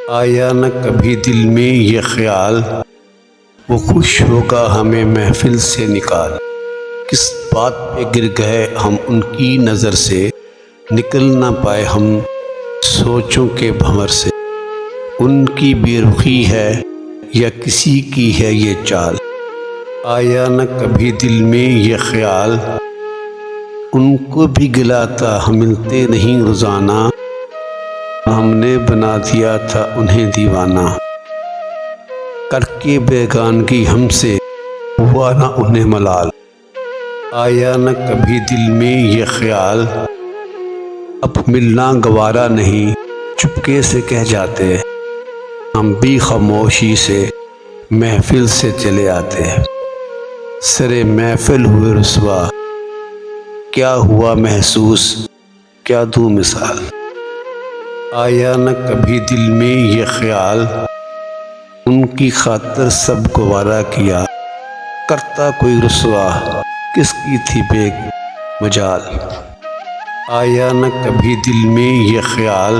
آیا نہ کبھی دل میں یہ خیال، وہ خوش ہوگا ہمیں محفل سے نکال۔ کس بات پہ گر گئے ہم ان کی نظر سے، نکل نہ پائے ہم سوچوں کے بھنور سے۔ ان کی بے رخی ہے یا کسی کی ہے یہ چال، آیا نہ کبھی دل میں یہ خیال۔ ان کو بھی گلا تھا ہم ملتے نہیں روزانہ، ہم نے بنا دیا تھا انہیں دیوانہ۔ کر کے بیگانگی ہم سے ہوا نہ انہیں ملال، آیا نہ کبھی دل میں یہ خیال۔ اب ملنا گوارا نہیں چپکے سے کہہ جاتے، ہم بھی خاموشی سے محفل سے چلے آتے۔ سرے محفل ہوئے رسوا، کیا ہوا محسوس کیا دوں مثال۔ آیا نہ کبھی دل میں یہ خیال، ان کی خاطر سب گوارا کیا، کرتا کوئی رسوا کس کی تھی بے مجال۔ آیا نہ کبھی دل میں یہ خیال،